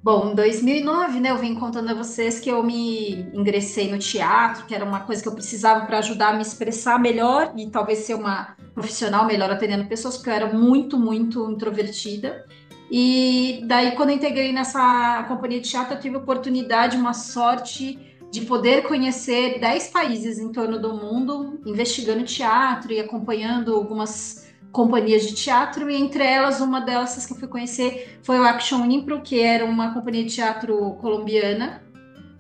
Bom, em 2009, né, eu vim contando a vocês que eu me ingressei no teatro, que era uma coisa que eu precisava para ajudar a me expressar melhor e talvez ser uma profissional melhor atendendo pessoas, porque eu era muito, muito introvertida. E daí, quando eu integrei nessa companhia de teatro, eu tive a oportunidade, uma sorte de poder conhecer 10 países em torno do mundo, investigando teatro e acompanhando algumas companhias de teatro, e entre elas, uma delas que eu fui conhecer foi o Action Impro, que era uma companhia de teatro colombiana.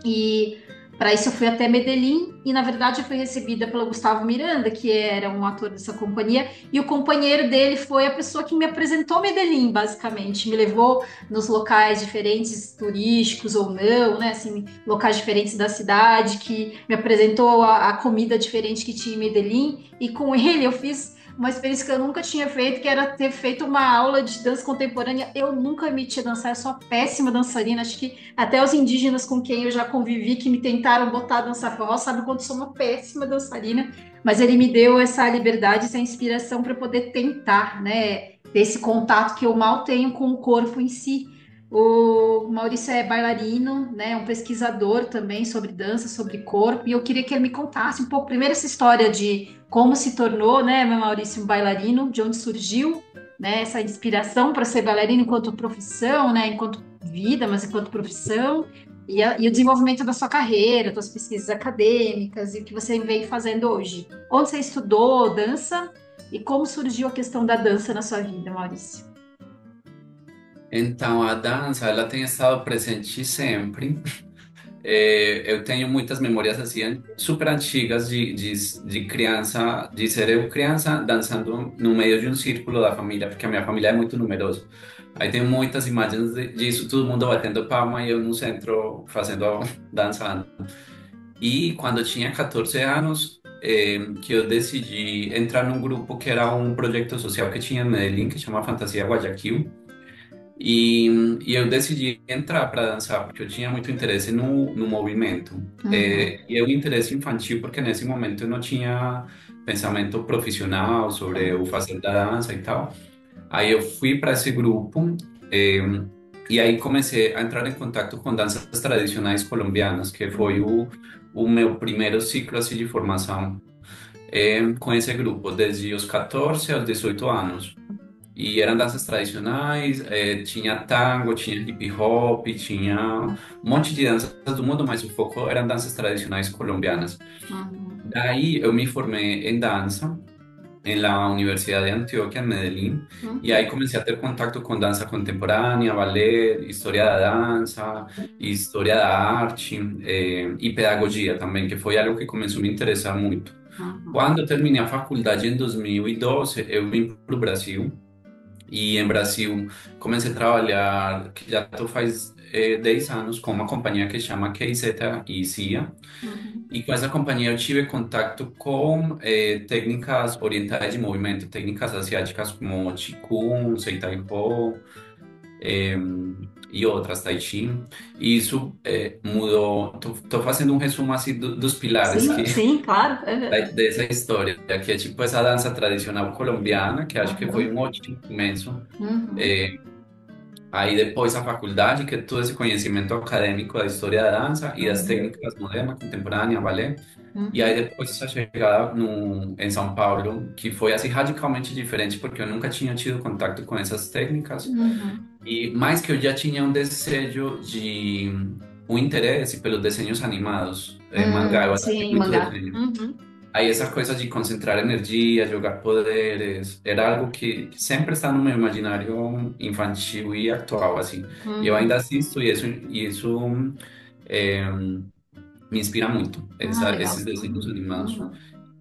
E para isso eu fui até Medellín e na verdade eu fui recebida pelo Gustavo Miranda, que era um ator dessa companhia, e o companheiro dele foi a pessoa que me apresentou Medellín, basicamente, me levou nos locais diferentes, turísticos ou não, né, assim, locais diferentes da cidade, que me apresentou a comida diferente que tinha em Medellín, e com ele eu fiz uma experiência que eu nunca tinha feito, que era ter feito uma aula de dança contemporânea. Eu nunca me tinha dançar, eu sou péssima dançarina, acho que até os indígenas com quem eu já convivi, que me tentaram botar a dançar forró, sabe quando sou uma péssima dançarina, mas ele me deu essa liberdade, essa inspiração para poder tentar, né, ter esse contato que eu mal tenho com o corpo em si. O Maurício é bailarino, né, um pesquisador também sobre dança, sobre corpo, e eu queria que ele me contasse um pouco, primeiro, essa história de como se tornou, né, meu Maurício, um bailarino, de onde surgiu, né, essa inspiração para ser bailarino enquanto profissão, né, enquanto vida, mas enquanto profissão, e o desenvolvimento da sua carreira, das pesquisas acadêmicas e o que você vem fazendo hoje. Onde você estudou dança e como surgiu a questão da dança na sua vida, Maurício? Então, a dança, ela tem estado presente sempre. Eu tenho muitas memórias assim super antigas de criança, de ser eu criança dançando no meio de um círculo da família, porque a minha família é muito numerosa. Aí tem muitas imagens disso, todo mundo batendo palma e eu no centro fazendo dançando. E quando eu tinha 14 anos, que eu decidi entrar num grupo que era um projeto social que tinha em Medellín, que chama Fantasia Guayaquil. E, e eu decidi entrar para dançar porque eu tinha muito interesse no movimento. Uhum. E é um interesse infantil porque nesse momento eu não tinha pensamento profissional sobre o fazer da dança e tal. Aí eu fui para esse grupo, eh, e aí comecei a entrar em contato com danças tradicionais colombianas, que foi o meu primeiro ciclo assim, de formação, com esse grupo, desde os 14 aos 18 anos. E eram danças tradicionais, tinha tango, tinha hip hop, tinha um monte de danças do mundo, mas o foco eram danças tradicionais colombianas. Uhum. Daí eu me formei em dança en la Universidad de Antioquia, en Medellín, y Uhum. ahí comencé a tener contacto con danza contemporánea, ballet, historia da danza, historia da arte, y pedagogía también, que fue algo que comenzó a me interessar muito. Uhum. Quando eu terminei a faculdade em 2012, eu vim para o Brasil. E em Brasil comecei a trabalhar, que já tô faz 10 anos, com uma companhia que chama KZ e CIA. Uhum. E com essa companhia eu tive contato com técnicas orientais de movimento, técnicas asiáticas como Qigong, Seitai Po, eh, e outras, Tai Chi. E isso mudou. Tô fazendo um resumo assim dos pilares Sim, que sim, claro. Uhum. dessa história, que é tipo essa dança tradicional colombiana, que acho que foi Uhum. um ótimo começo. Uhum. eh, Aí depois a faculdade, que é todo esse conhecimento acadêmico da história da dança e das Uhum. técnicas modernas, contemporâneas, balé. E aí Uhum. depois essa chegada no, em São Paulo, que foi assim radicalmente diferente, porque eu nunca tinha tido contato com essas técnicas. Uhum. E mais que eu já tinha um desejo um interesse pelos desenhos animados, mangá, eu assisti Sim, muito mangá. desenho. Uhum. Aí essa coisa de concentrar energia, jogar poderes, era algo que sempre está no meu imaginário infantil e atual, assim. E eu ainda Uhum. assisto e isso eh, me inspira muito, Ah, esses legal. desenhos Uhum. animados. Uhum.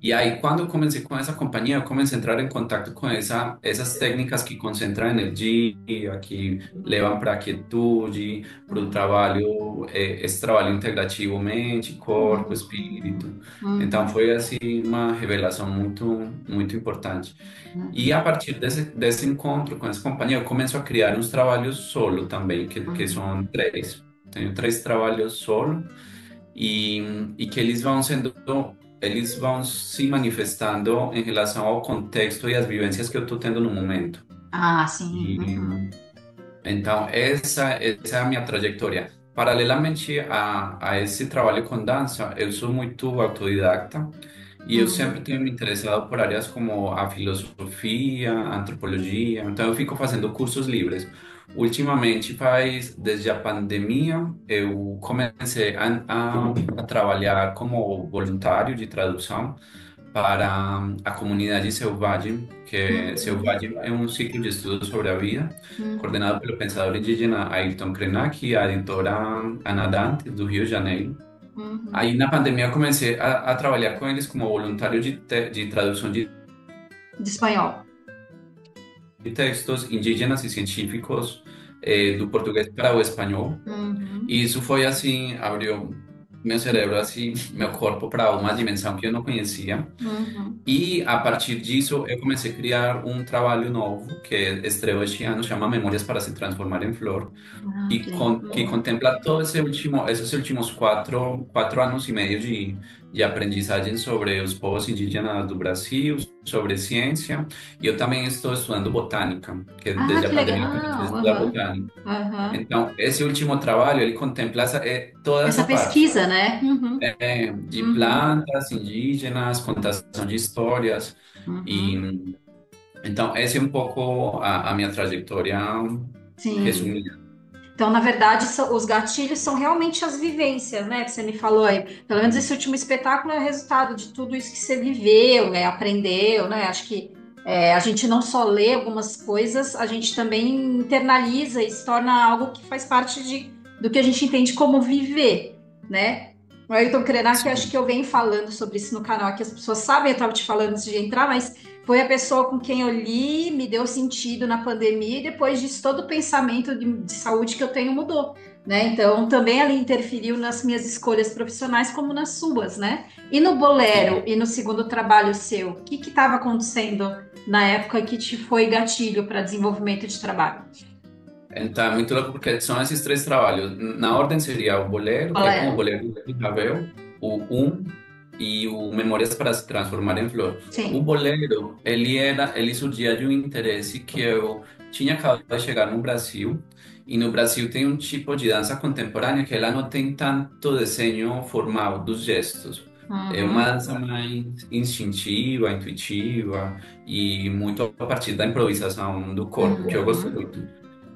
E aí, quando eu comecei com essa companhia, eu comecei a entrar em contato com essas técnicas que concentram energia, que levam para a quietude, para o Uhum. trabalho, esse trabalho integrativo mente, corpo, espírito. Então, Uhum. foi assim uma revelação muito, muito importante. E Uhum. a partir desse encontro com essa companhia, eu começo a criar uns trabalhos solo também, que Uhum. são três. Tenho três trabalhos solo e, e que eles vão se manifestando em relação ao contexto e às vivências que eu estou tendo no momento. Ah, sim. E, Uhum. Então, essa é a minha trajetória. Paralelamente a esse trabalho com dança, eu sou muito autodidacta e eu sempre Uhum. tenho me interessado por áreas como a filosofia, a antropologia. Então, eu fico fazendo cursos livres. Ultimamente, desde a pandemia, eu comecei a trabalhar como voluntário de tradução para a comunidade Selvagem, que Uhum. Selvagem é um ciclo de estudos sobre a vida, Uhum. coordenado pelo pensador indígena Ayrton Krenak e a editora Ana Dantes, do Rio de Janeiro. Uhum. Aí na pandemia eu comecei a trabalhar com eles como voluntário de tradução De espanhol. de textos indígenas e científicos do português para o espanhol. Uhum. E isso foi assim, abriu meu cérebro, assim, meu corpo para uma dimensão que eu não conhecia. Uhum. E a partir disso, eu comecei a criar um trabalho novo que estreou este ano, chama Memórias para se Transformar em Flor, Ah, que legal. que contempla esses últimos quatro anos e meio de aprendizagem sobre os povos indígenas do Brasil, sobre ciência. E eu também estou estudando botânica, que Ah, desde a que pandemia comecei a legal. estudar Aham. botânica. Aham. Então, esse último trabalho, ele contempla toda Essa essa parte pesquisa, né? Uhum. de Uhum. plantas indígenas, contação de histórias. E Uhum. então, essa é um pouco a minha trajetória Sim. resumida. Então, na verdade, os gatilhos são realmente as vivências, né? Que você me falou aí. Pelo menos esse último espetáculo é resultado de tudo isso que você viveu, né? Aprendeu, né? Acho que a gente não só lê algumas coisas, a gente também internaliza e se torna algo que faz parte do que a gente entende como viver, né? O Ayrton Krenak, acho que eu venho falando sobre isso no canal, que as pessoas sabem, eu estava te falando antes de entrar, mas foi a pessoa com quem eu li, me deu sentido na pandemia, e depois disso todo o pensamento de saúde que eu tenho mudou, né? Então também ali interferiu nas minhas escolhas profissionais como nas suas, né? E no Bolero Sim. e no segundo trabalho seu, o que estava acontecendo na época que te foi gatilho para desenvolvimento de trabalho? Então, é muito louco porque são esses três trabalhos. Na ordem seria o Bolero, que é como o Bolero. Bolero de Ravel, o e o Memórias para se Transformar em Flor. O Sim. Bolero, ele surgia de um interesse que eu tinha acabado de chegar no Brasil, e no Brasil tem um tipo de dança contemporânea que ela não tem tanto desenho formal dos gestos. É uma Uhum. dança mais instintiva, intuitiva e muito a partir da improvisação do corpo, que eu gosto Uhum. muito.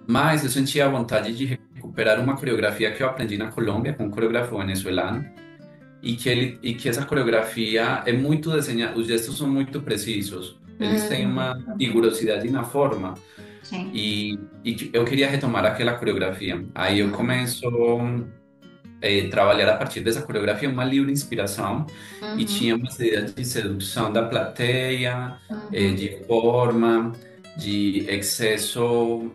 Mas eu sentia a vontade de recuperar uma coreografia que eu aprendi na Colômbia com um coreógrafo venezuelano e que essa coreografia é muito desenhada, os gestos são muito precisos, eles têm uma Uhum. vigorosidade na forma Sim. e eu queria retomar aquela coreografia. Aí eu Uhum. começo a trabalhar a partir dessa coreografia uma livre inspiração e tinha Uhum. umas ideias de sedução da plateia, Uhum. de forma, de excesso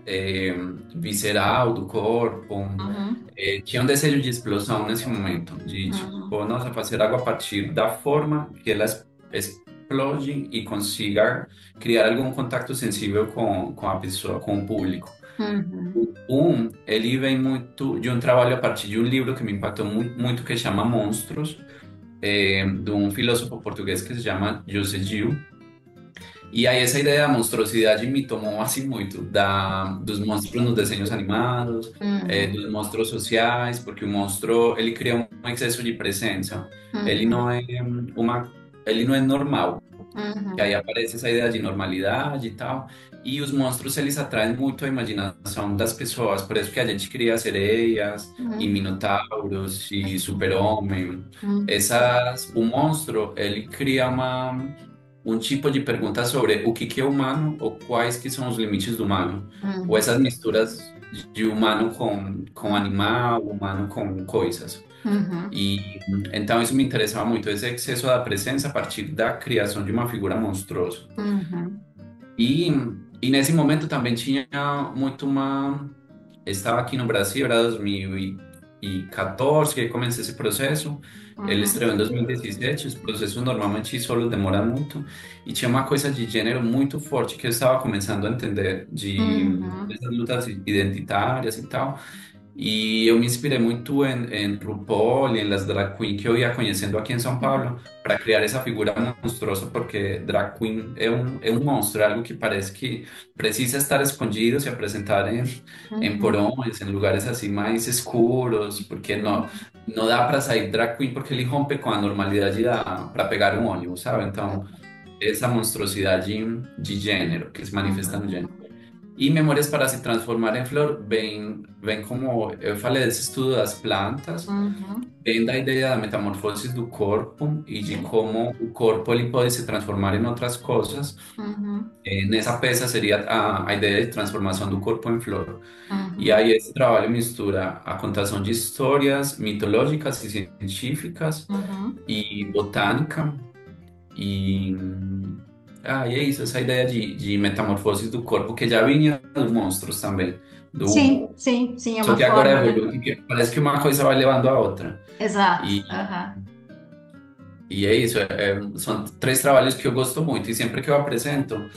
visceral do corpo. Uhum. Tinha um desejo de explosão nesse momento, de Uhum. tipo, nossa, fazer algo a partir da forma que ela explode e consiga criar algum contato sensível com a pessoa, com o público. Uhum. Ele vem muito de um trabalho a partir de um livro que me impactou muito que chama Monstros, de um filósofo português que se chama José Gil. E aí essa ideia da monstruosidade me tomou assim muito, dos monstros nos desenhos animados, Uhum. dos monstros sociais, porque o monstro, ele cria um excesso de presença. Ele não Uhum. é uma, ele não é normal. Que aí Uhum. aparece essa ideia de normalidade e tal. E os monstros, eles atraem muito a imaginação das pessoas. Por isso que a gente cria sereias e Uhum. minotauros e super-homem. Uhum. O monstro, ele cria um tipo de pergunta sobre o que é humano ou quais que são os limites do humano. Ou Uhum. essas misturas de humano com animal, humano com coisas. Uhum. E então isso me interessava muito, esse excesso da presença a partir da criação de uma figura monstruosa. Uhum. E, e nesse momento também tinha muito uma. Estava aqui no Brasil, era 2014 que comecei esse processo. Ele estreou em Uhum. 2017. Os processos normalmente só demoram muito. E tinha uma coisa de gênero muito forte que eu estava começando a entender, Uhum. dessas lutas identitárias e tal. E eu me inspirei muito em RuPaul e em las drag queen que eu ia conhecendo aqui em São Paulo para criar essa figura monstruosa, porque drag queen é um monstro, é algo que parece que precisa estar escondido, se apresentar em Uhum, porões, em lugares assim mais escuros, porque não dá para sair drag queen porque ele rompe com a normalidade para pegar um ônibus, sabe? Então, essa monstruosidade de gênero que se manifesta no uhum, gênero. E Memórias para se transformar em flor vem como eu falei desse estudo das plantas, uhum, vem da ideia da metamorfose do corpo e de sim, como o corpo ele pode se transformar em outras coisas. uhum, Nessa peça seria a ideia de transformação do corpo em flor. E uhum, aí esse trabalho mistura a contação de histórias mitológicas e científicas uhum. e botânica e e é isso, essa ideia de metamorfose do corpo que já vinha dos monstros também, do Sim, sim, sim, é só uma que agora forma, né? evolui, porque parece que uma coisa vai levando a outra. Exato. E, Aham. e é isso, são três trabalhos que eu gosto muito e sempre que eu apresento,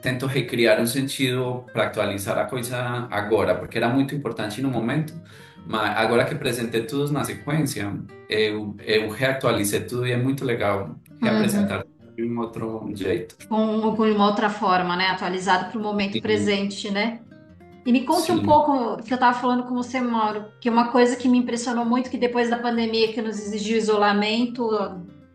tento recriar um sentido para atualizar a coisa agora, porque era muito importante no momento, mas agora que apresentei tudo na sequência, eu reatualizei tudo e é muito legal Uhum. reapresentar de um outro jeito. Com uma outra forma, né? Atualizado para o momento Sim, presente, né? E me conte um sim. pouco, que eu estava falando com você, Mauro, que uma coisa que me impressionou muito, que depois da pandemia, que nos exigiu isolamento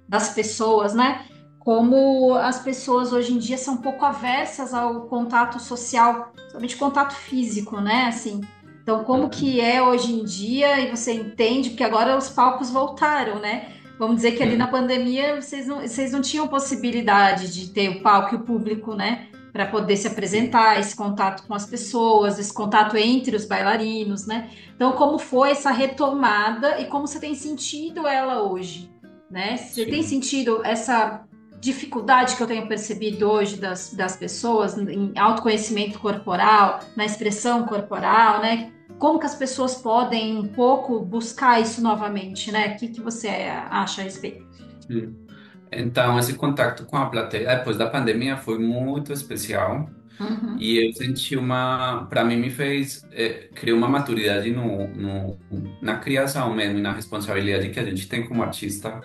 das pessoas, né? Como as pessoas hoje em dia são um pouco aversas ao contato social, somente contato físico, né? Assim, então, como que é hoje em dia, e você entende que agora os palcos voltaram, né? Vamos dizer que ali na Uhum. pandemia vocês não tinham possibilidade de ter o palco e o público, né? Para poder se apresentar, esse contato com as pessoas, esse contato entre os bailarinos, né? Então, como foi essa retomada e como você tem sentido ela hoje, né? Você tem Sim. sentido essa dificuldade que eu tenho percebido hoje das pessoas em autoconhecimento corporal, na expressão corporal, né? Como que as pessoas podem um pouco buscar isso novamente, né? O que que você acha a respeito? Sim. Então, esse contato com a plateia depois da pandemia foi muito especial Uhum, e eu senti para mim me fez, criou uma maturidade na criação mesmo e na responsabilidade que a gente tem como artista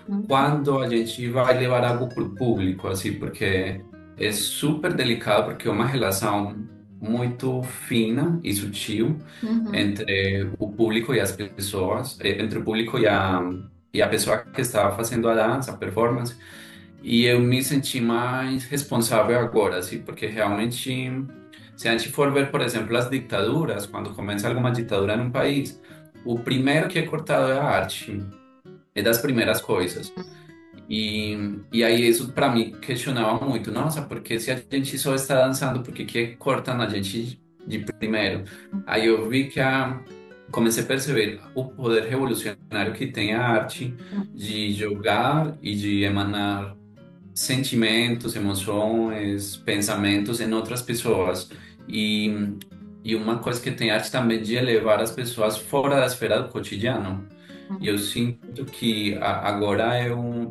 uhum, quando a gente vai levar algo para o público, assim, porque é super delicado, porque é uma relação muito fina e sutil uhum, entre o público e as pessoas, entre o público e a pessoa que estava fazendo a dança, a performance. E eu me senti mais responsável agora, assim, porque realmente, se a gente for ver, por exemplo, as ditaduras, quando começa alguma ditadura em um país, o primeiro que é cortado é a arte, é das primeiras coisas. E aí isso para mim questionava muito, nossa, porque se a gente só está dançando, por que que cortam a gente de primeiro? Aí eu vi comecei a perceber o poder revolucionário que tem a arte de jogar e de emanar sentimentos, emoções, pensamentos em outras pessoas. E, e uma coisa que tem arte também de elevar as pessoas fora da esfera do cotidiano. E eu uhum, sinto que agora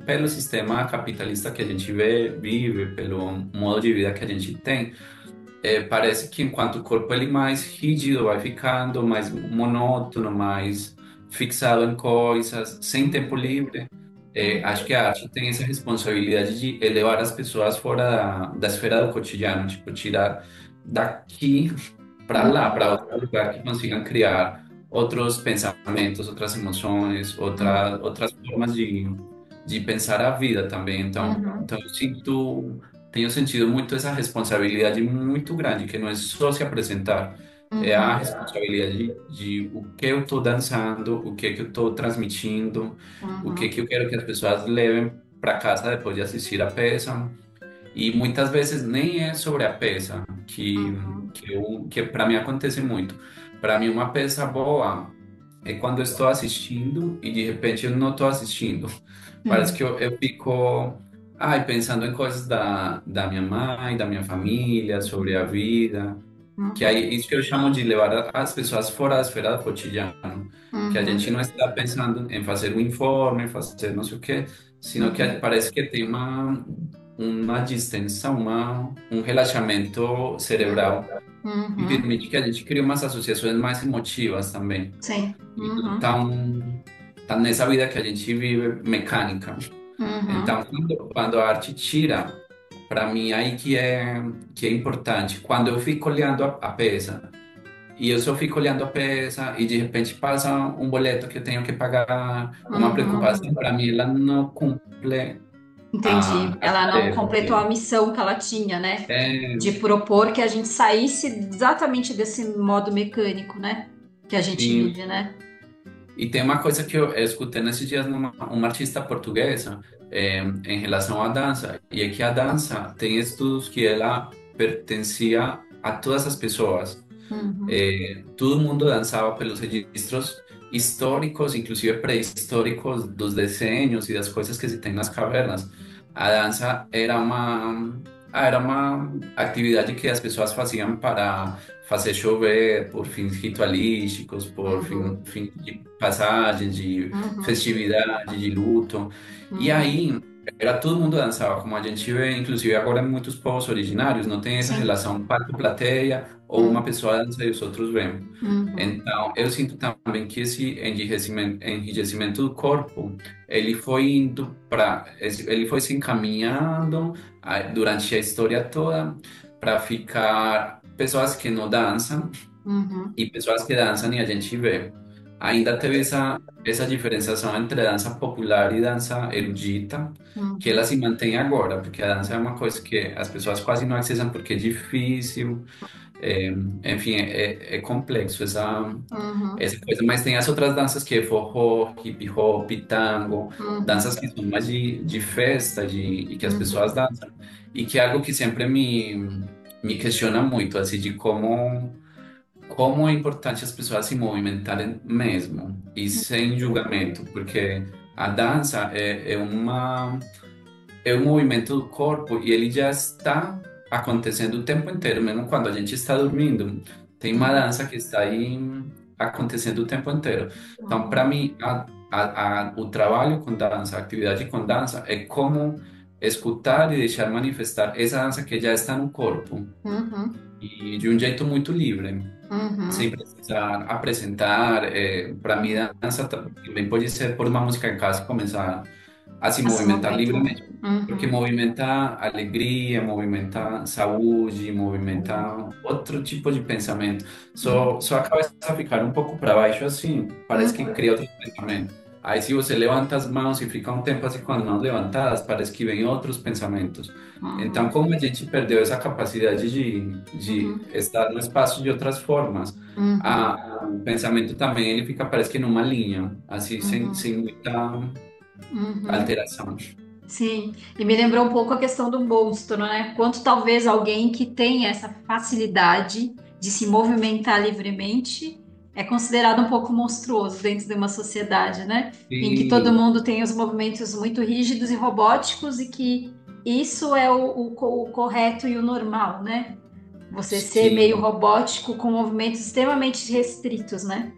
pelo sistema capitalista que a gente vive, pelo modo de vida que a gente tem, parece que enquanto o corpo ele mais rígido vai ficando, mais monótono, mais fixado em coisas, sem tempo livre. Acho que a arte tem essa responsabilidade de elevar as pessoas fora da esfera do cotidiano, tipo, tirar daqui para lá, uhum, para outro lugar que consigam criar outros pensamentos, outras emoções, uhum, outras formas de pensar a vida também. uhum, Então tenho sentido muito essa responsabilidade muito grande, que não é só se apresentar, é a uhum, responsabilidade de o que eu estou dançando, o que eu estou transmitindo, o que uhum, eu quero que as pessoas levem para casa depois de assistir a peça. E muitas vezes nem é sobre a peça, uhum, que para mim acontece muito. Para mim, uma peça boa é quando eu estou assistindo e de repente eu não estou assistindo. Parece que uhum, eu fico pensando em coisas da minha mãe, da minha família, sobre a vida. Que aí, uhum, isso que eu chamo de levar as pessoas fora da esfera do cotidiano. Que a gente uhum, não está pensando em fazer um informe, fazer não sei o quê, sino que uhum, parece que tem uma distensão, um relaxamento cerebral e Uhum. permite que a gente crie umas associações mais emotivas também. Sim. E não Uhum. tão nessa vida que a gente vive mecânica. Uhum. Então, quando a arte tira, para mim, aí que é importante. Quando eu fico olhando a peça, e eu só fico olhando a peça, e de repente passa um boleto que eu tenho que pagar, uma Uhum. preocupação, para mim, ela não cumpre Entendi. a Ela não tarefa. completou a missão que ela tinha, né? É, De propor que a gente saísse exatamente desse modo mecânico, né? Que a gente sim. vive, né? E tem uma coisa que eu escutei nesses dias numa uma artista portuguesa em relação à dança, e é que a dança tem estudos que ela pertencia a todas as pessoas. Uhum. Todo mundo dançava pelos registros históricos, inclusive pré-históricos, dos desenhos e das coisas que se tem nas cavernas. A dança era uma atividade que as pessoas faziam para fazer chover, por fins ritualísticos, por Uhum. fim de passagem, de Uhum. festividade, de luto. E Uhum. aí, era todo mundo dançava, como a gente vê, inclusive agora em muitos povos originários, não tem essa Sim. relação palco-plateia ou uma Uhum. pessoa dança e os outros vêm. Uhum. Então, eu sinto também que esse enrijecimento do corpo, ele foi indo ele foi se encaminhando durante a história toda para ficar pessoas que não dançam Uhum. e pessoas que dançam e a gente vê. Ainda teve essa diferenciação entre dança popular e dança erudita, que ela Uhum. se mantém agora, porque a dança é uma coisa que as pessoas quase não acessam porque é difícil, é, enfim, é complexo Uhum. essa coisa. Mas tem as outras danças que é forró, hip hop, tango, danças Uhum. que são mais de festa e que as pessoas Uhum. dançam. E que é algo que sempre me questiona muito, assim, de como é importante as pessoas se movimentarem mesmo e sem julgamento, porque a dança é um movimento do corpo e ele já está acontecendo o tempo inteiro, mesmo quando a gente está dormindo. Tem uma Uhum. dança que está aí acontecendo o tempo inteiro. Então, para Uhum. mim, o trabalho com dança, a atividade com dança, é como escutar e deixar manifestar essa dança que já está no corpo Uhum. e de um jeito muito livre sem Uhum. precisar apresentar. Para mim, Uhum. dança também pode ser por uma música em casa e começar a se A se movimentar movimentar. livremente, porque Uhum. movimenta alegria, movimenta saúde, movimenta outro tipo de pensamento. Uhum. Só a cabeça ficar um pouco para baixo assim, parece que Uhum. cria outro pensamento. Aí se você levanta as mãos e fica um tempo assim com as mãos levantadas, parece que vem outros pensamentos. Então, Uhum. como a gente perdeu essa capacidade de Uhum. estar no espaço de outras formas, Uhum. o pensamento também ele fica parece que numa linha, assim, sem Uhum. muita Uhum. alteração. Sim, e me lembrou um pouco a questão do monstro, né? Quanto talvez alguém que tenha essa facilidade de se movimentar livremente é considerado um pouco monstruoso dentro de uma sociedade, né? Em que todo Sim, mundo tem os movimentos muito rígidos e robóticos e que isso é o correto e o normal, né? Você ser meio sim, robótico com movimentos extremamente restritos, né?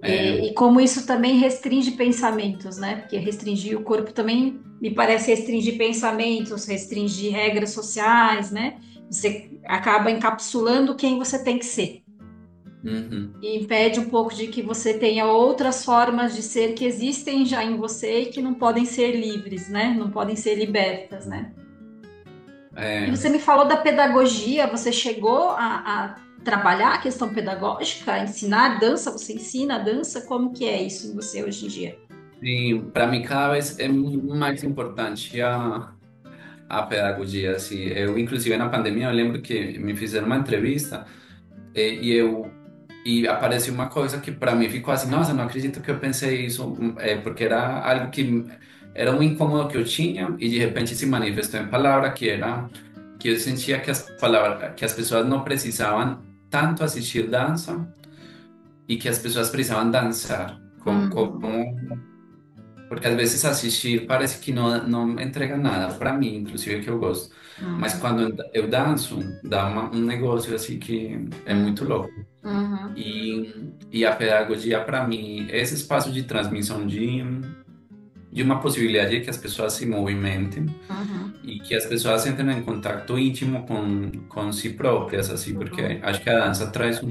é, E como isso também restringe pensamentos, né? Porque restringir o corpo também me parece restringir pensamentos, restringir regras sociais, né? Você acaba encapsulando quem você tem que ser. uhum, E impede um pouco de que você tenha outras formas de ser que existem já em você e que não podem ser livres, né? Não podem ser libertas, né? E é, você me falou da pedagogia, você chegou a trabalhar a questão pedagógica, a ensinar dança, você ensina a dança, como que é isso em você hoje em dia? sim, para mim cada vez é mais importante a pedagogia, assim. Eu, inclusive, na pandemia, eu lembro que me fizeram uma entrevista e apareceu uma coisa que para mim ficou assim, nossa, não acredito que eu pensei isso, porque era algo que era um incômodo que eu tinha e de repente se manifestou em palavra que era que eu sentia que que as pessoas não precisavam tanto assistir dança e que as pessoas precisavam dançar, Uhum, porque às vezes assistir parece que não entrega nada, para mim, inclusive, que eu gosto. Mas uhum, quando eu danço, dá um negócio assim que é muito uhum, louco. uhum, E a pedagogia, para mim, é esse espaço de transmissão de uma possibilidade de que as pessoas se movimentem e que as pessoas entram em contato íntimo com si próprias, assim, porque acho que a dança traz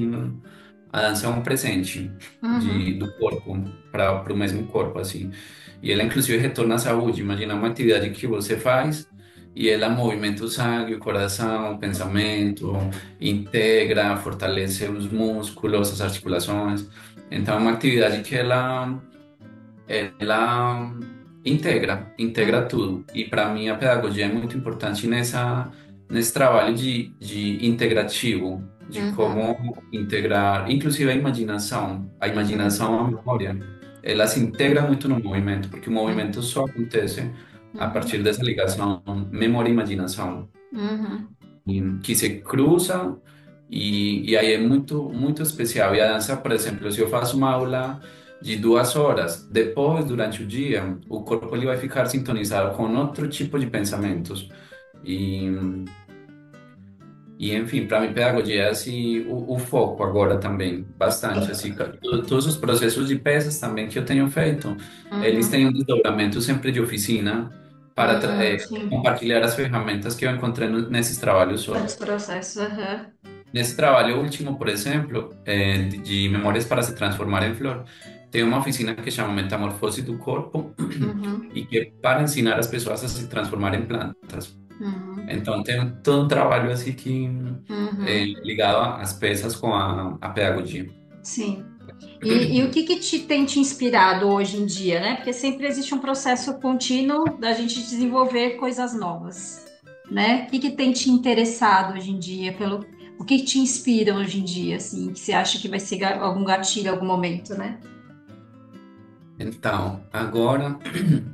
a dança é um presente Uhum. do corpo para o mesmo corpo, assim. E ela, inclusive, retorna à saúde. Imagina uma atividade que você faz e ela movimenta o sangue, o coração, o pensamento, integra, fortalece os músculos, as articulações. Então, é uma atividade que ela integra Uhum. tudo. E para mim a pedagogia é muito importante nesse trabalho de integrativo, de Uhum. como integrar, inclusive a imaginação, a memória, ela se integra muito no movimento, porque o movimento Uhum. só acontece a Uhum. partir dessa ligação memória e imaginação, Uhum. que se cruza e aí é muito especial. E a dança, por exemplo, se eu faço uma aula de 2 horas, depois, durante o dia, o corpo ele vai ficar sintonizado com outro tipo de pensamentos. E, enfim, para mim, pedagogia é assim, o foco agora também, bastante. Assim, todos os processos de pesas também que eu tenho feito, eles Uhum. têm um desdobramento sempre de oficina para Sim. compartilhar as ferramentas que eu encontrei nesses trabalhos. Os processos. Uhum. Nesse trabalho último, por exemplo, de Memórias para se Transformar em Flor, tem uma oficina que chama Metamorfose do Corpo Uhum. e que é para ensinar as pessoas a se transformar em plantas. Uhum. Então, tem todo um trabalho assim que Uhum. ligado às peças com a pedagogia. Sim. E o que que tem te inspirado hoje em dia, né? Porque sempre existe um processo contínuo da gente desenvolver coisas novas, né? O que que tem te interessado hoje em dia, o que que te inspira hoje em dia, assim, que você acha que vai ser algum gatilho, algum momento, né? Então, agora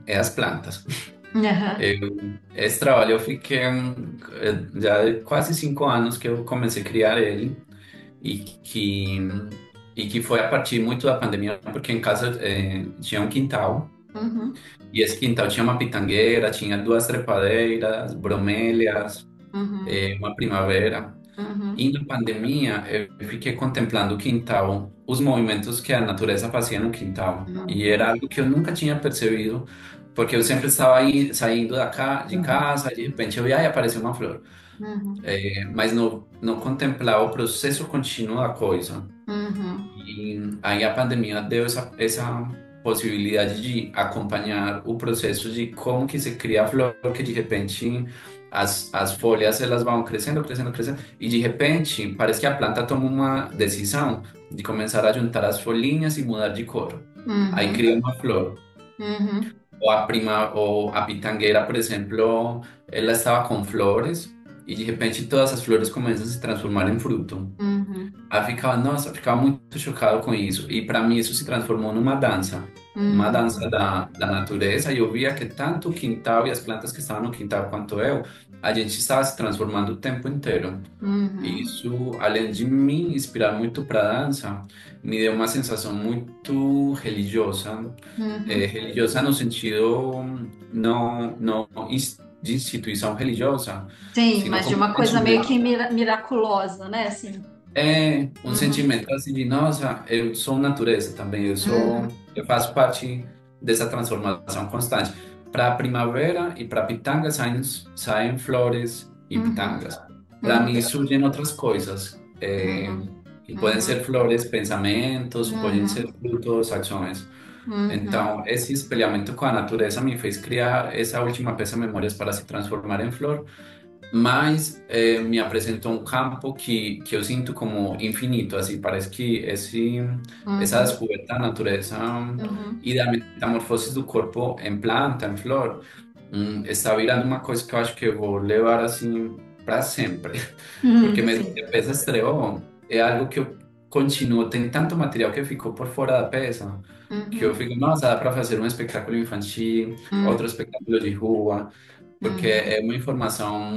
é as plantas. Aham. Esse trabalho eu fiquei já quase 5 anos que eu comecei a criar ele. e que, e que foi a partir muito da pandemia, porque em casa tinha um quintal, Uhum. e esse quintal tinha uma pitangueira, tinha 2 trepadeiras, bromélias, Uhum. uma primavera. E Uhum. na pandemia eu fiquei contemplando o quintal, os movimentos que a natureza fazia no quintal, e era Uhum. algo que eu nunca tinha percebido, porque eu sempre estava aí saindo de casa, e de repente eu ia e aparecia uma flor. Uhum. Mas não contemplar o processo contínuo da coisa. Uhum. E aí a pandemia deu essa possibilidade de acompanhar o processo de como que se cria a flor, que de repente as folhas elas vão crescendo, crescendo, crescendo, e de repente parece que a planta toma uma decisão de começar a juntar as folhinhas e mudar de cor. Aí Uhum. cria uma flor. Uhum. Ou a pitangueira, por exemplo, ela estava com flores e de repente todas as flores começam a se transformar em fruto. Uhum. Aí ficava, nossa, eu ficava muito chocado com isso. E para mim isso se transformou numa dança Uhum. da natureza. E eu via que tanto o quintal e as plantas que estavam no quintal quanto eu, a gente estava se transformando o tempo inteiro. E Uhum. isso, além de me inspirar muito para a dança, me deu uma sensação muito religiosa. Uhum. Religiosa no sentido não de instituição religiosa, Sim, sino mas de como uma coisa meio que sentimento. miraculosa, né? Assim. É um Uhum. sentimento assim de, nossa, eu sou natureza também, Uhum. eu faço parte dessa transformação constante. Para a primavera e para pitanga saem flores e Uhum. pitangas. Para mim Uhum. surgem outras coisas, Uhum. que podem ser Uhum. flores, pensamentos, podem ser Uhum. frutos, ações. Uhum. Então, esse espelhamento com a natureza me fez criar essa última peça Memórias para se transformar em flor, mas me apresentou um campo que eu sinto como infinito, assim, parece que essa Uhum. descoberta da natureza Uhum. e da metamorfose do corpo em planta, em flor, está virando uma coisa que eu acho que eu vou levar assim para sempre, porque mesmo que Sim. a peça estreou, é algo que eu continuo, tem tanto material que ficou por fora da peça, que eu Uhum. fico, nossa, dá para fazer um espetáculo infantil, outro Uhum. espetáculo de rua, porque Uhum. é uma informação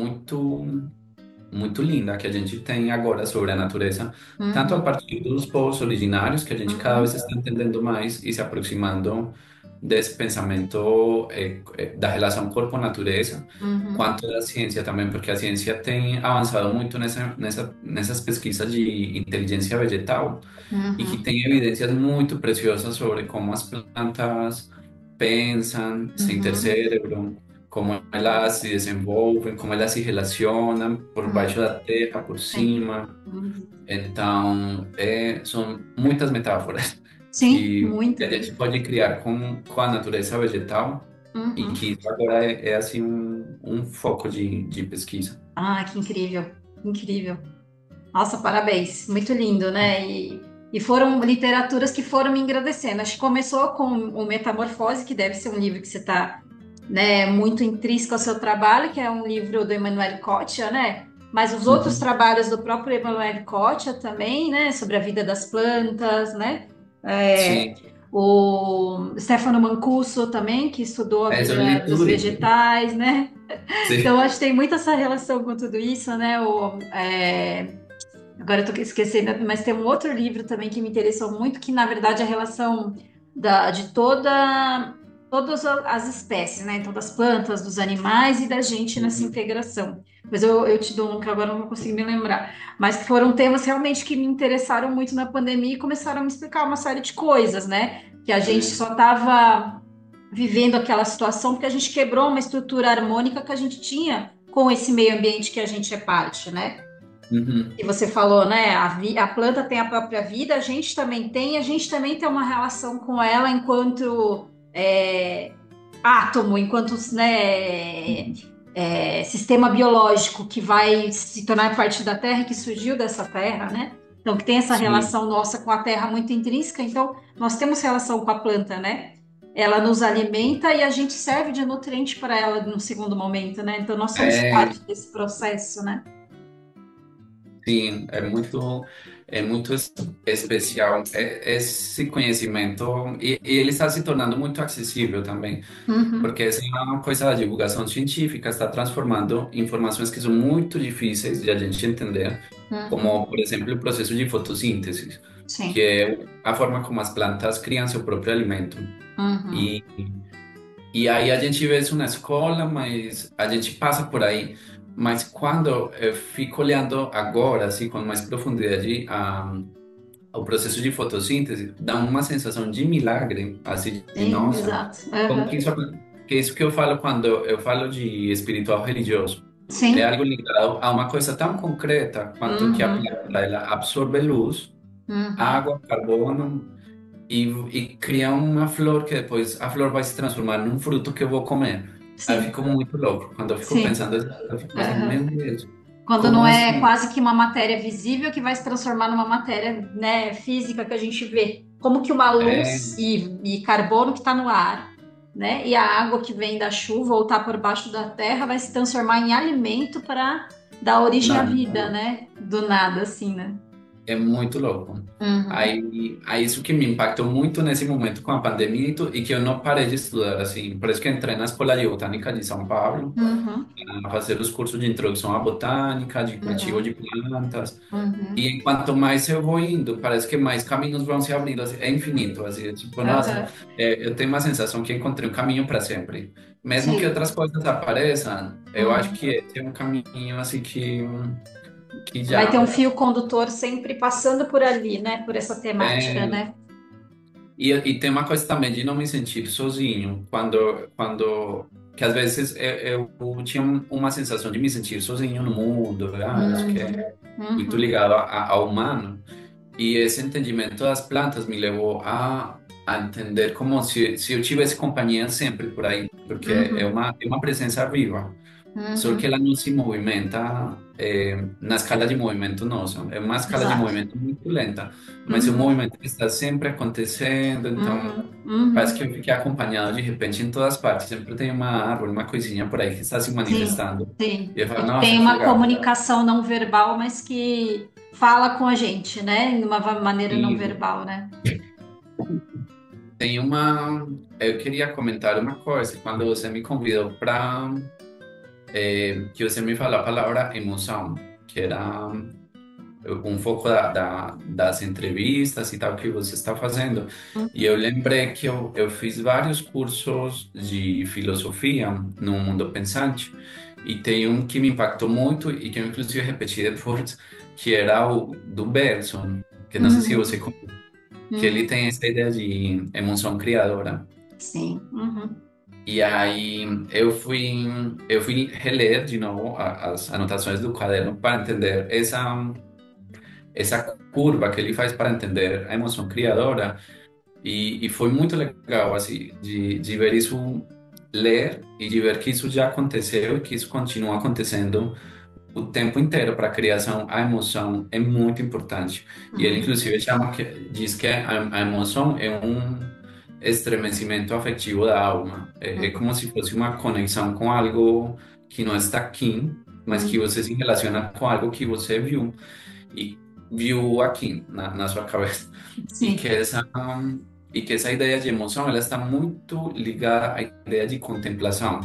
muito linda que a gente tem agora sobre a natureza, tanto a Uhum. partir dos povos originários, que a gente cada vez Uhum. está entendendo mais e se aproximando desse pensamento da relação corpo-natureza, Uhum. quanto da ciência também, porque a ciência tem avançado muito nessas pesquisas de inteligência vegetal e que Uhum. tem evidências muito preciosas sobre como as plantas pensam, sem ter Uhum. cérebro, como elas se desenvolvem, como elas se relacionam por baixo Hum, da terra, por sim. cima. Uhum. Então, são muitas metáforas Sim, que a muitas. gente pode criar com a natureza vegetal e Uhum. que isso agora é assim um foco de pesquisa. Ah, que incrível, incrível. Nossa, parabéns, muito lindo, né? E foram literaturas que foram me agradecendo. Acho que começou com o Metamorfose, que deve ser um livro que você está, né, muito intrínseco ao seu trabalho, que é um livro do Emmanuel Kotia, né? Mas os outros Uhum. trabalhos do próprio Emmanuel Kotia também, né? Sobre a vida das plantas, né? É, Sim, o Stefano Mancuso também, que estudou a é, eu vida li dos tudo isso. vegetais, né? Então, Sim. acho que tem muito essa relação com tudo isso, né? Agora eu tô esquecendo, mas tem um outro livro também que me interessou muito, que na verdade é a relação de todas as espécies, né? Então, das plantas, dos animais e da gente nessa Uhum. integração. Mas eu te dou um que agora eu não consigo me lembrar. Mas que foram temas realmente que me interessaram muito na pandemia e começaram a me explicar uma série de coisas, né? Que a gente Sim. só estava vivendo aquela situação porque a gente quebrou uma estrutura harmônica que a gente tinha com esse meio ambiente que a gente é parte, né? Uhum. E você falou, né? A planta tem a própria vida, a gente também tem uma relação com ela enquanto átomo, enquanto, né, sistema biológico que vai se tornar parte da Terra e que surgiu dessa Terra, né? Então, que tem essa Sim. relação nossa com a Terra muito intrínseca, então nós temos relação com a planta, né? Ela nos alimenta e a gente serve de nutriente para ela no segundo momento, né? Então, nós somos É, parte desse processo, né? sim, é muito especial esse conhecimento e ele está se tornando muito acessível também, Uhum, porque essa é uma coisa da divulgação científica, está transformando informações que são muito difíceis de a gente entender, uhum. como, por exemplo, o processo de fotossíntese, que Sim. é a forma como as plantas criam seu próprio alimento. Uhum. E, e aí a gente vê isso na escola, mas a gente passa por aí. Mas quando eu fico olhando agora, assim, com mais profundidade, o processo de fotossíntese, dá uma sensação de milagre, assim, de Sim, nossa, exato. como que Uhum. isso, que é isso que eu falo quando eu falo de espiritual religioso. É Sim. algo ligado a uma coisa tão concreta quanto que a Uhum. planta, ela absorve luz, Uhum. água, carbono, e criar uma flor que depois a flor vai se transformar num fruto que eu vou comer. Aí eu fico Sim. muito louco. Quando eu fico Sim. pensando, eu fico pensando, Uhum. meu Deus, Quando não como é assim? quase que uma matéria visível que vai se transformar numa matéria, né, física que a gente vê. Como que uma É, luz e carbono que está no ar, né, e a água que vem da chuva ou está por baixo da terra vai se transformar em alimento para dar origem à vida, não, né? Do nada, assim, né? é muito louco. Uhum. Aí isso que me impactou muito nesse momento com a pandemia e que eu não parei de estudar, assim. Por isso que entrei na Escola de Botânica de São Paulo, Uhum. a fazer os cursos de introdução à botânica, de cultivo de Uhum. plantas. E Uhum. enquanto mais eu vou indo, parece que mais caminhos vão se abrindo, assim, é infinito, assim, é tipo, nossa, Uhum. eu tenho uma sensação que encontrei um caminho para sempre. Mesmo que Sim. outras coisas apareçam, eu acho Uhum. que esse é um caminho, assim, que Vai ter já... um fio condutor sempre passando por ali, né? Por essa temática, É, né? e tem uma coisa também de não me sentir sozinho, que às vezes eu tinha uma sensação de me sentir sozinho no mundo, acho que Uhum. é muito Uhum. ligado ao humano. Y ese entendimiento de las plantas me llevó a entender como si eu tivesse companhia sempre por aí, porque Uhum. é uma presença viva, só que Uhum. ela não se movimenta na escala de movimento nosso, é uma escala de Exato. movimento muito lenta, mas é um Uhum. movimento que está sempre acontecendo, então Uhum. parece que eu Uhum. fiquei acompanhado de repente em todas partes, sempre tem uma árvore, uma coisinha por aí que está se Sim, manifestando. sim. E eu E falo, que nossa, tem que uma legal. comunicação não verbal, mas que fala com a gente, né? De uma maneira não E verbal, né? tem uma. Eu queria comentar uma coisa. Quando você me convidou para que você me falou a palavra emoção, que era um foco das entrevistas e tal que você está fazendo. E eu lembrei que eu fiz vários cursos de filosofia no Mundo Pensante. E tem um que me impactou muito e que eu inclusive repeti depois, que era o do Bergson, que não sei se você Uhum. que ele Uhum. tem essa ideia de emoção criadora. Sim. Uhum. E aí eu fui reler de novo as anotações do caderno para entender essa curva que ele faz para entender a emoção criadora. E foi muito legal, assim, de ver isso, ler e de ver que isso já aconteceu e que isso continua acontecendo o tempo inteiro para a criação. A emoção é muito importante. E ele, Uhum, inclusive, diz que a emoção é um estremecimento afetivo da alma. É como uhum, se fosse uma conexão com algo que não está aqui, mas que uhum. você se relaciona com algo que você viu e viu aqui na sua cabeça. E que Sim. essa e que essa ideia de emoção ela está muito ligada à ideia de contemplação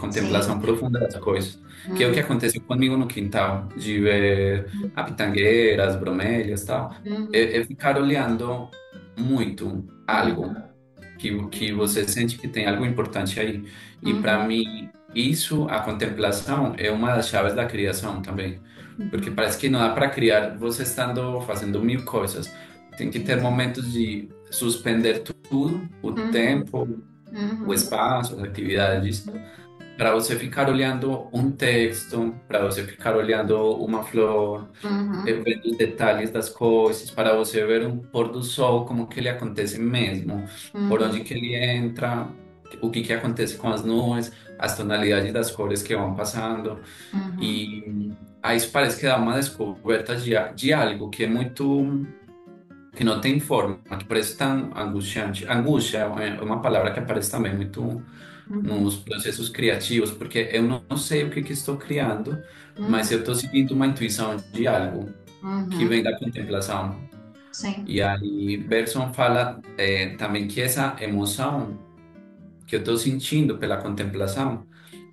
Sim. profunda das coisas, que é o que Uhum, aconteceu comigo no quintal, de ver a pitangueira, as bromélias, tal. uhum, É ficar olhando muito algo uhum, que você sente que tem algo importante aí. E para uhum, mim, isso, a contemplação, é uma das chaves da criação também. Porque uhum, parece que não dá para criar você estando fazendo mil coisas. Tem que ter momentos de suspender tudo, o uhum, tempo, o uhum, espaço, as atividades, para você ficar olhando um texto, para você ficar olhando uma flor, uhum, vendo os detalhes das coisas, para você ver um pôr do sol, como que ele acontece mesmo, por onde uhum, que ele entra, o que que acontece com as nuvens, as tonalidades das cores que vão passando. uhum, E aí isso parece que dá uma descoberta de algo que é muito, que não tem forma, que parece tão angustiante. Angústia é uma palavra que aparece também muito uhum, nos processos criativos, porque eu não sei o que que estou criando, mas uhum, eu estou seguindo uma intuição de algo que vem uhum. da contemplação. Sim. E aí Bergson fala também que essa emoção que eu estou sentindo pela contemplação,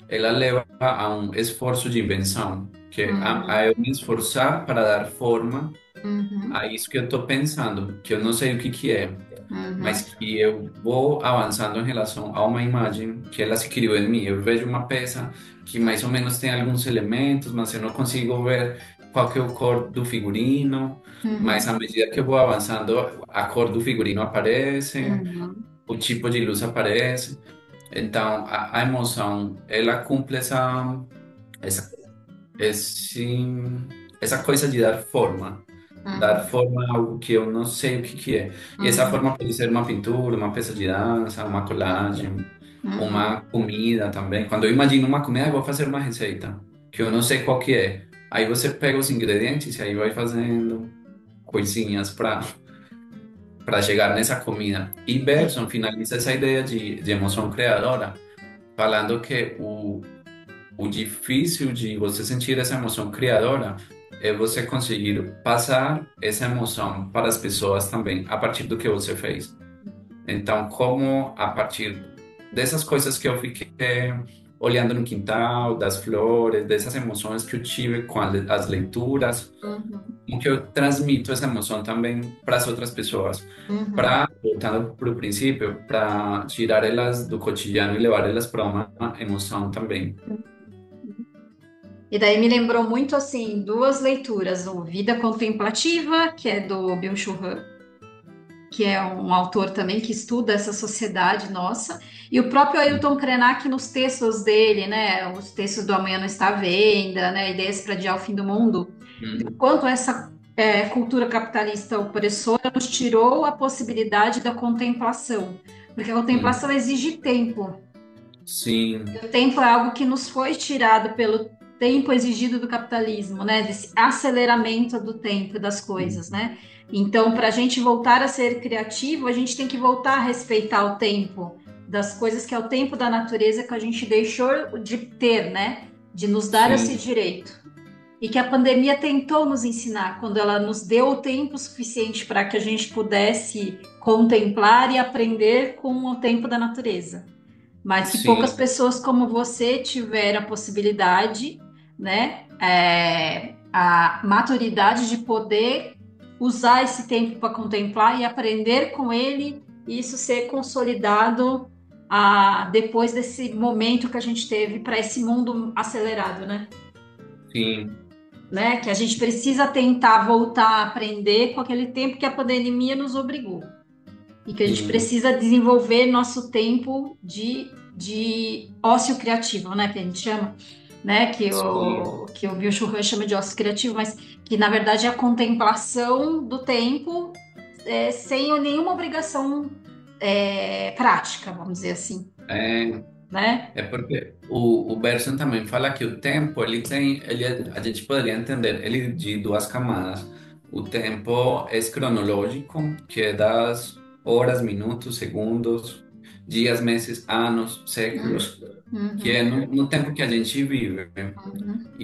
ela leva a um esforço de invenção, que é a eu Uhum, me esforçar para dar forma uhum, a isso que eu estou pensando, que eu não sei o que que é, uhum, mas que eu vou avançando em relação a uma imagem que ela se criou em mim. Eu vejo uma peça que mais ou menos tem alguns elementos, mas eu não consigo ver qual que é o cor do figurino, mas uhum, à medida que eu vou avançando, a cor do figurino aparece, uhum, o tipo de luz aparece. Então, a emoção, ela cumpre essa, esse, essa coisa de dar uhum, forma a algo que eu não sei o que que é. E essa uhum, forma pode ser uma pintura, uma peça de dança, uma colagem, uhum. uma comida também. Quando eu imagino uma comida, eu vou fazer uma receita que eu não sei qual que é. Aí você pega os ingredientes e aí vai fazendo coisinhas para chegar nessa comida. E Bergson finaliza essa ideia de emoção criadora falando que o difícil de você sentir essa emoção criadora é você conseguir passar essa emoção para as pessoas também, a partir do que você fez. Então, como a partir dessas coisas que eu fiquei olhando no quintal, das flores, dessas emoções que eu tive com as leituras, Uhum, como que eu transmito essa emoção também para as outras pessoas, uhum. para, voltando para o princípio, para tirar elas do cotidiano e levar elas para uma emoção também. E daí me lembrou muito assim duas leituras, o Vida Contemplativa, que é do Byung-Chul Han, que é um autor também que estuda essa sociedade nossa, e o próprio Ailton Krenak nos textos dele, né, os textos do Amanhã Não Está à Venda, né, Ideias para Adiar o Fim do Mundo, do Hum, quanto essa cultura capitalista opressora nos tirou a possibilidade da contemplação, porque a hum. contemplação exige tempo. Sim, O tempo é algo que nos foi tirado pelo tempo exigido do capitalismo, né? Desse aceleramento do tempo das coisas, né? Então, para a gente voltar a ser criativo, a gente tem que voltar a respeitar o tempo das coisas, que é o tempo da natureza que a gente deixou de ter, né? De nos dar esse sim, direito. E que a pandemia tentou nos ensinar, quando ela nos deu o tempo suficiente para que a gente pudesse contemplar e aprender com o tempo da natureza, mas que poucas sim, pessoas como você tiveram a possibilidade, né, a maturidade de poder usar esse tempo para contemplar e aprender com ele, e isso ser consolidado depois desse momento que a gente teve para esse mundo acelerado, né? sim, Né? Que a gente precisa tentar voltar a aprender com aquele tempo que a pandemia nos obrigou. e que a gente sim, precisa desenvolver nosso tempo de ócio criativo, né? Que a gente chama, né? sim. Que o Byung-Chul Han chama de ócio criativo, mas que na verdade é a contemplação do tempo sem nenhuma obrigação prática, vamos dizer assim, É, né? é porque o Bergson também fala que o tempo, a gente poderia entender ele de duas camadas. O tempo é cronológico, que é das horas, minutos, segundos, dias, meses, anos, séculos, que é Uhum, no tempo que a gente vive, né? uhum,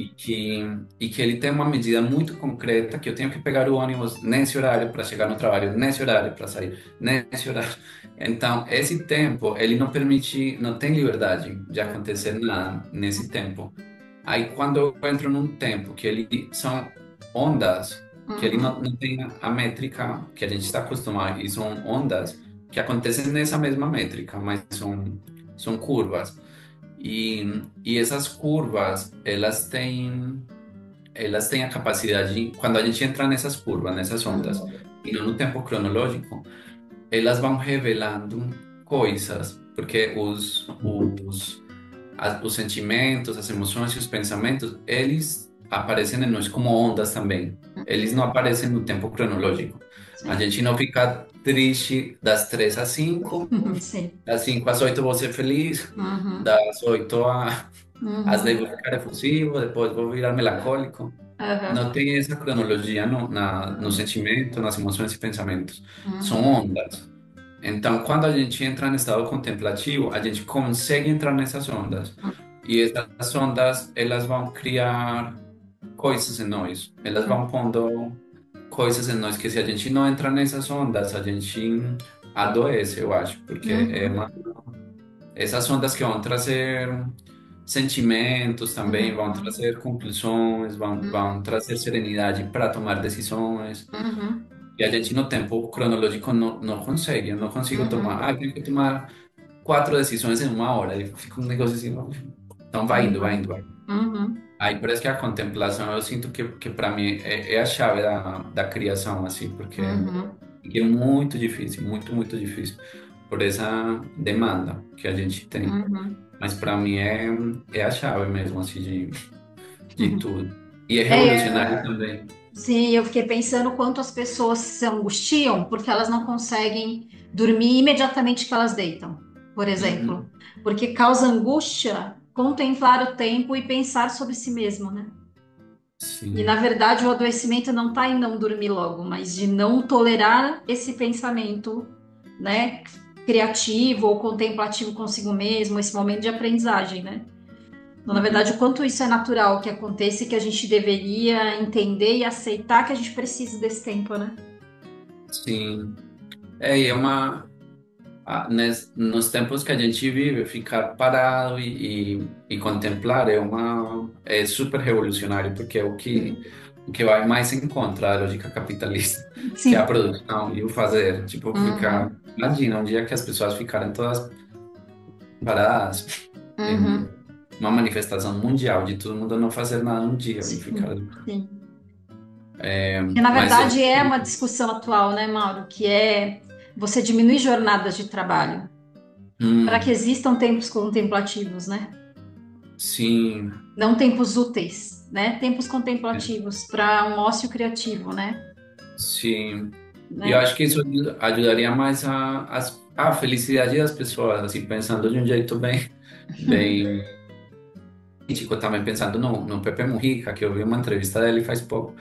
e que ele tem uma medida muito concreta, que eu tenho que pegar o ônibus nesse horário para chegar no trabalho, nesse horário para sair, nesse horário. Então, esse tempo, ele não permite, não tem liberdade de acontecer nada nesse tempo. Aí, quando eu entro num tempo que ele são ondas, que ele uhum, não tem a métrica que a gente está acostumado, e são ondas que acontecem nessa mesma métrica, mas são curvas. E essas curvas, elas têm a capacidade, quando a gente entra nessas curvas, nessas ondas, uhum, e não no tempo cronológico, elas vão revelando coisas, porque os sentimentos, as emoções e os pensamentos, eles aparecem em nós como ondas também. Eles não aparecem no tempo cronológico. A sim, gente não fica triste das 3 às 5, sim, das 5 às 8 vou ser feliz, uhum, das 8 às 10 vou uhum, ficar efusivo, depois vou virar melancólico. uhum, Não tem essa cronologia no sentimento, nas emoções e pensamentos. São uhum, ondas. Então, quando a gente entra no estado contemplativo, a gente consegue entrar nessas ondas. E essas ondas, elas vão criar coisas em nós. Elas vão pondo coisas em nós que se a gente não entra nessas ondas, a gente adoece, eu acho. Porque uhum, essas ondas que vão trazer sentimentos também, vão uhum, trazer conclusões, vão trazer serenidade para tomar decisões. uhum, E a gente no tempo cronológico não consegue, eu não consigo tomar. uhum, Ah, eu tenho que tomar 4 decisões em uma hora. E fica um negócio assim. Então vai indo, vai indo, uhum, vai indo. uhum, Aí parece que a contemplação, eu sinto que para mim é a chave da criação, assim, porque uhum, é muito difícil, muito, muito difícil, por essa demanda que a gente tem. uhum, Mas para mim é a chave mesmo, assim, de uhum. tudo. E é revolucionário É, também. sim, eu fiquei pensando quanto as pessoas se angustiam porque elas não conseguem dormir imediatamente que elas deitam, por exemplo. Uhum. Porque causa angústia contemplar o tempo e pensar sobre si mesmo, né? E na Sim. verdade o adoecimento não está em não dormir logo, mas de não tolerar esse pensamento, né? Criativo ou contemplativo consigo mesmo, esse momento de aprendizagem, né? Então, na Uhum. verdade, o quanto isso é natural que aconteça e que a gente deveria entender e aceitar que a gente precisa desse tempo, né? Sim. E é nos tempos que a gente vive, ficar parado e contemplar é super revolucionário, porque é o que vai mais em contra da lógica capitalista, que é a Sim. produção e o fazer. Tipo, Uhum, imagina um dia que as pessoas ficarem todas paradas em uhum, uma manifestação mundial de todo mundo não fazer nada um dia e ficar. sim, sim. E na Mas eu, verdade é uma discussão atual, né, Mauro? Que é você diminuir jornadas de trabalho para que hum, existam tempos contemplativos, né? sim. Não tempos úteis, né? Tempos contemplativos para um ócio criativo, né? Sim, e eu Né? acho que isso ajudaria mais a felicidade das pessoas, assim, pensando de um jeito bem crítico, também pensando no Pepe Mujica, que eu vi uma entrevista dele faz pouco,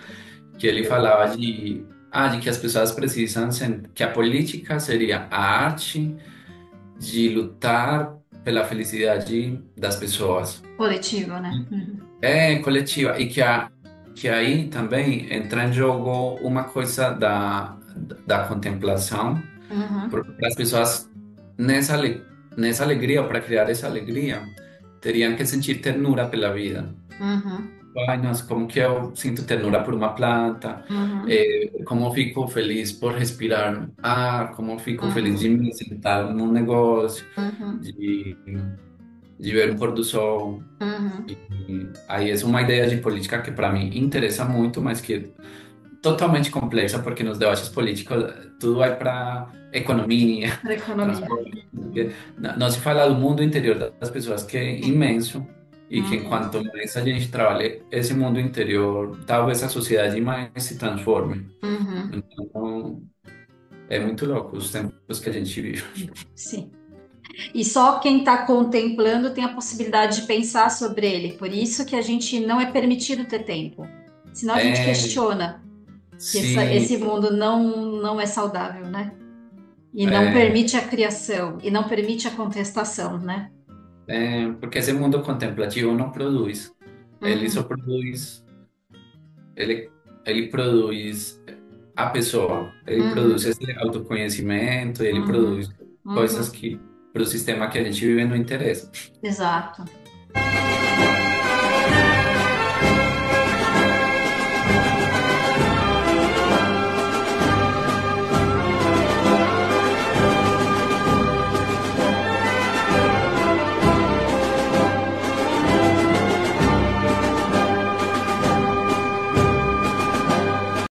que ele falava de que as pessoas precisam, que a política seria a arte de lutar pela felicidade das pessoas. Coletivo, né? Uhum. É coletiva, e que aí também entra em jogo uma coisa da contemplação, Uhum. para as pessoas nessa alegria, ou para criar essa alegria, teriam que sentir ternura pela vida. Uhum. Ai, nossa, como que eu sinto ternura por uma planta, Uhum. como eu fico feliz por respirar ar, como eu fico feliz de Uhum. me sentar num negócio, Uhum. de, de ver um pôr do sol. Uhum. E aí é uma ideia de política que para mim interessa muito, mas que totalmente complexa, porque nos debates políticos tudo vai para economia, para a economia. transporte. Porque não se fala do mundo interior das pessoas, que é imenso, e que Uhum, enquanto mais a gente trabalhe esse mundo interior, talvez a sociedade mais se transforme. uhum, Então, é muito louco os tempos que a gente vive. sim. E só quem está contemplando tem a possibilidade de pensar sobre ele. Por isso que a gente não é permitido ter tempo. Senão a gente É, questiona que esse sim, mundo não é saudável, né? E não é, permite a criação, e não permite a contestação, né? porque esse mundo contemplativo não produz. Ele só Uhum, produz, ele produz a pessoa, ele produz uhum, esse autoconhecimento, ele uhum, produz coisas uhum. que para o sistema que a gente vive não interessa. Exato.